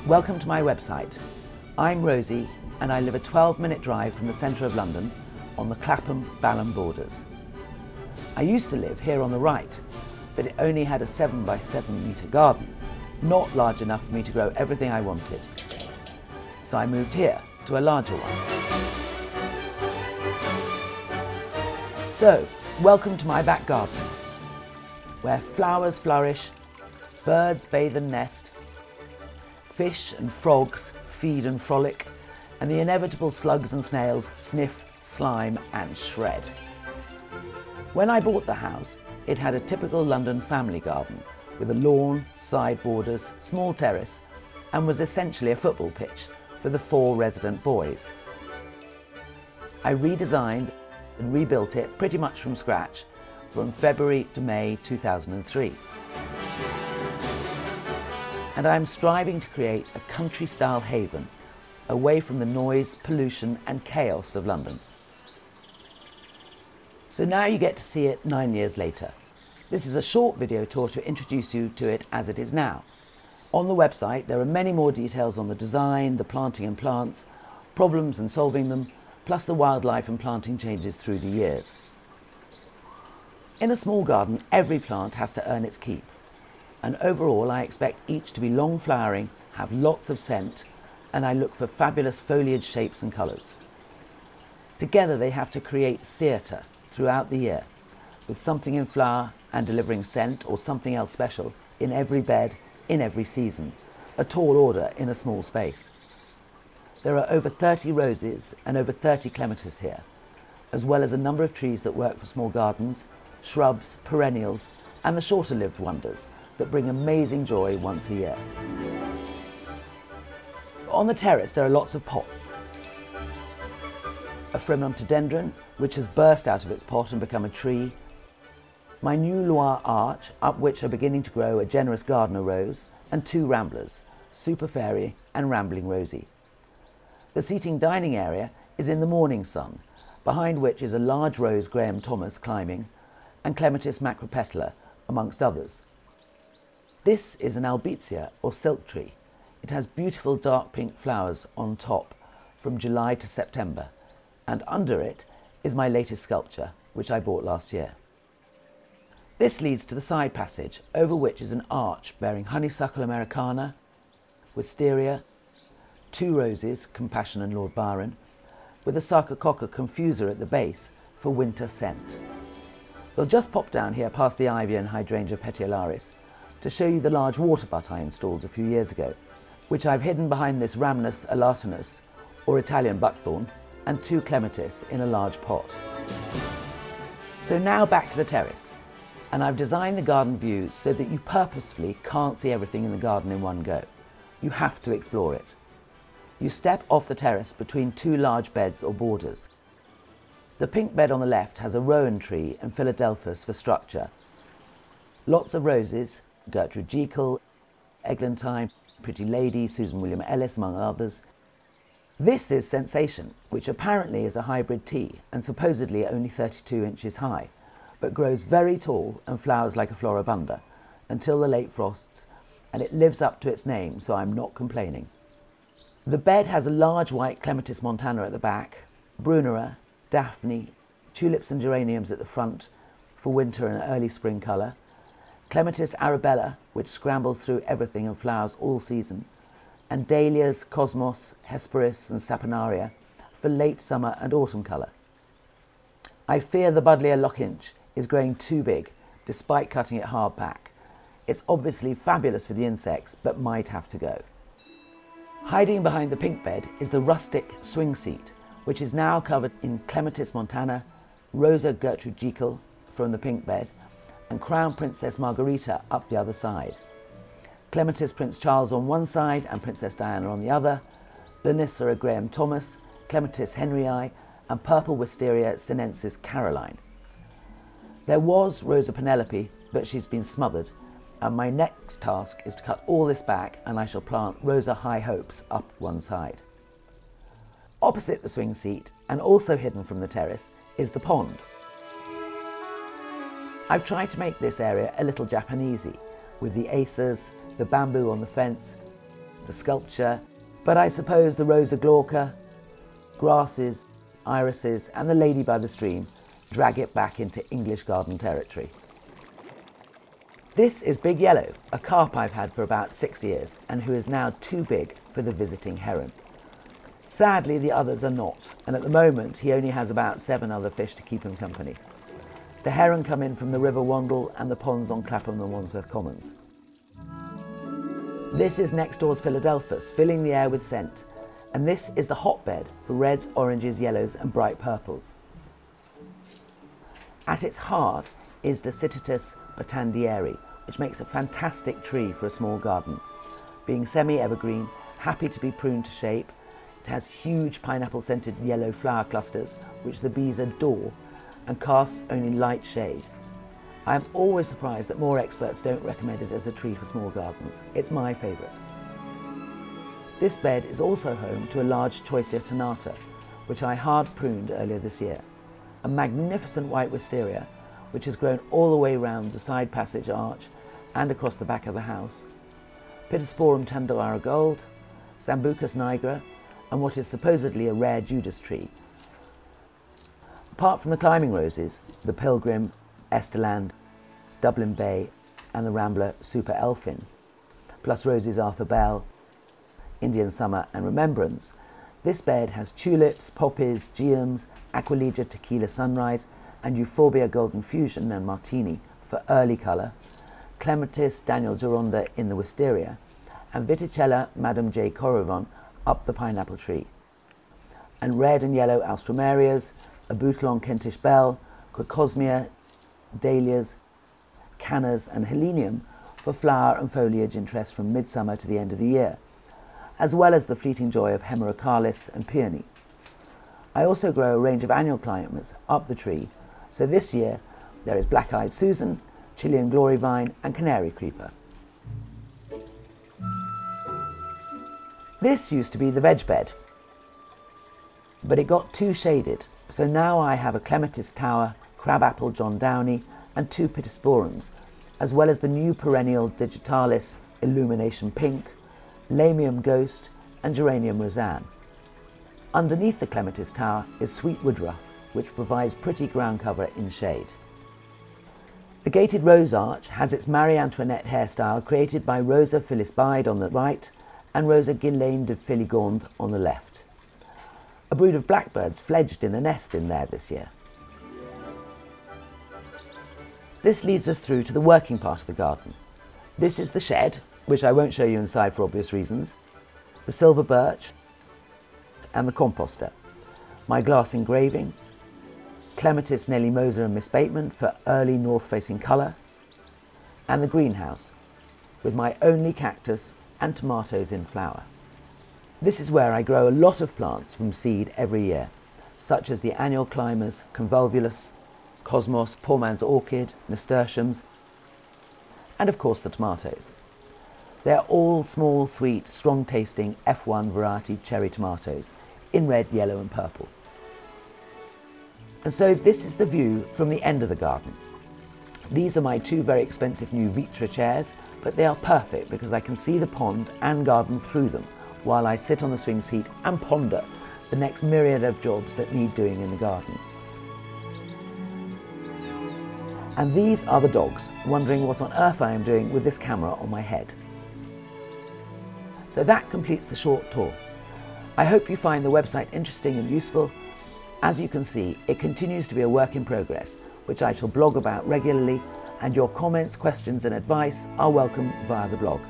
Welcome to my website. I'm Rosie and I live a 12-minute drive from the centre of London on the Clapham-Balham borders. I used to live here on the right, but it only had a 7 by 7 metre garden, not large enough for me to grow everything I wanted. So I moved here to a larger one. So, welcome to my back garden, where flowers flourish, birds bathe and nest, fish and frogs feed and frolic, and the inevitable slugs and snails sniff, slime and shred. When I bought the house, it had a typical London family garden with a lawn, side borders, small terrace, and was essentially a football pitch for the 4 resident boys. I redesigned and rebuilt it pretty much from scratch from February to May 2003. And I'm striving to create a country-style haven away from the noise, pollution and chaos of London. So now you get to see it 9 years later. This is a short video tour to introduce you to it as it is now. On the website there are many more details on the design, the planting and plants, problems and solving them, plus the wildlife and planting changes through the years. In a small garden, every plant has to earn its keep, and overall I expect each to be long flowering, have lots of scent, and I look for fabulous foliage shapes and colours. Together they have to create theatre throughout the year, with something in flower and delivering scent or something else special in every bed, in every season, a tall order in a small space. There are over 30 roses and over 30 clematis here, as well as a number of trees that work for small gardens, shrubs, perennials, and the shorter-lived wonders that bring amazing joy once a year. On the terrace there are lots of pots. A Fremontodendron, which has burst out of its pot and become a tree, my new Loire arch, up which are beginning to grow a generous gardener rose, and 2 ramblers, Super Fairy and Rambling Rosie. The seating dining area is in the morning sun, behind which is a large rose Graham Thomas climbing, and Clematis macropetala, amongst others. This is an albizia or silk tree. It has beautiful dark pink flowers on top from July to September, and under it is my latest sculpture, which I bought last year. This leads to the side passage, over which is an arch bearing honeysuckle americana, wisteria, 2 roses, Compassion and Lord Byron, with a sarcococca confuser at the base for winter scent. We'll just pop down here past the ivy and hydrangea petiolaris to show you the large water butt I installed a few years ago, which I've hidden behind this Rhamnus alatanus, or Italian buckthorn, and 2 clematis in a large pot. So now back to the terrace, and I've designed the garden view so that you purposefully can't see everything in the garden in one go. You have to explore it. You step off the terrace between 2 large beds or borders. The pink bed on the left has a rowan tree and Philadelphus for structure. Lots of roses, Gertrude Jekyll, Eglantine, Pretty Lady, Susan William Ellis, among others. This is Sensation, which apparently is a hybrid tea and supposedly only 32 inches high, but grows very tall and flowers like a floribunda until the late frosts, and it lives up to its name, so I'm not complaining. The bed has a large white Clematis montana at the back, Brunera, Daphne, tulips and geraniums at the front for winter and early spring colour, Clematis arabella, which scrambles through everything and flowers all season, and dahlias, cosmos, hesperis and saponaria for late summer and autumn colour. I fear the Buddleia Lochinch is growing too big, despite cutting it hard back. It's obviously fabulous for the insects, but might have to go. Hiding behind the pink bed is the rustic swing seat, which is now covered in Clematis montana, Rosa Gertrude Jekyll from the pink bed, and Crown Princess Margarita up the other side. Clematis Prince Charles on one side and Princess Diana on the other, Lanissera Graham Thomas, Clematis Henryi, and Purple Wisteria sinensis Caroline. There was Rosa Penelope, but she's been smothered, and my next task is to cut all this back and I shall plant Rosa High Hopes up one side. Opposite the swing seat, and also hidden from the terrace, is the pond. I've tried to make this area a little Japanesey, with the acers, the bamboo on the fence, the sculpture, but I suppose the Rosa glauca, grasses, irises and the lady by the stream drag it back into English garden territory. This is Big Yellow, a carp I've had for about 6 years and who is now too big for the visiting heron. Sadly, the others are not, and at the moment he only has about 7 other fish to keep him company. The heron come in from the River Wandle and the ponds on Clapham and Wandsworth Commons. This is next door's Philadelphus, filling the air with scent, and this is the hotbed for reds, oranges, yellows and bright purples. At its heart is the Citatus batandieri, which makes a fantastic tree for a small garden. Being semi-evergreen, happy to be pruned to shape, it has huge pineapple-scented yellow flower clusters, which the bees adore, and casts only light shade. I am always surprised that more experts don't recommend it as a tree for small gardens. It's my favourite. This bed is also home to a large Choicea tonata, which I hard pruned earlier this year. A magnificent white wisteria, which has grown all the way round the side passage arch and across the back of the house. Pittosporum tandara gold, Sambucus nigra, and what is supposedly a rare Judas tree. Apart from the climbing roses, the Pilgrim, Esterland, Dublin Bay and the Rambler Super Elfin, plus roses Arthur Bell, Indian Summer and Remembrance, this bed has tulips, poppies, geums, Aquilegia Tequila Sunrise and Euphorbia Golden Fusion and Martini for early colour, Clematis Daniel Geronda in the wisteria, and Viticella Madame J. Corovon up the pineapple tree, and red and yellow Alstromerias, a Boutelon Kentish Bell, Quercosmia, Dahlias, Cannas and Helenium for flower and foliage interest from midsummer to the end of the year, as well as the fleeting joy of Hemerocalis and Peony. I also grow a range of annual climbers up the tree, so this year there is Black-Eyed Susan, Chilean Glory Vine and Canary Creeper. This used to be the veg bed, but it got too shaded, so now I have a Clematis Tower, Crabapple John Downey and 2 Pittosporums, as well as the new perennial Digitalis Illumination Pink, Lamium Ghost and Geranium Roseanne. Underneath the Clematis Tower is Sweet Woodruff, which provides pretty ground cover in shade. The gated rose arch has its Marie Antoinette hairstyle created by Rosa Philisbide on the right and Rosa Ghislaine de Filigonde on the left. A brood of blackbirds fledged in a nest in there this year. This leads us through to the working part of the garden. This is the shed, which I won't show you inside for obvious reasons, the silver birch and the composter, my glass engraving, Clematis Nellie Moser and Miss Bateman for early north-facing colour, and the greenhouse, with my only cactus and tomatoes in flower. This is where I grow a lot of plants from seed every year, such as the annual climbers, convolvulus, cosmos, poor man's orchid, nasturtiums, and of course the tomatoes. They're all small, sweet, strong-tasting F1 variety cherry tomatoes in red, yellow and purple. And so this is the view from the end of the garden. These are my 2 very expensive new Vitra chairs, but they are perfect because I can see the pond and garden through them while I sit on the swing seat and ponder the next myriad of jobs that need doing in the garden. And these are the dogs, wondering what on earth I am doing with this camera on my head. So that completes the short tour. I hope you find the website interesting and useful. As you can see, it continues to be a work in progress, which I shall blog about regularly, and your comments, questions and advice are welcome via the blog.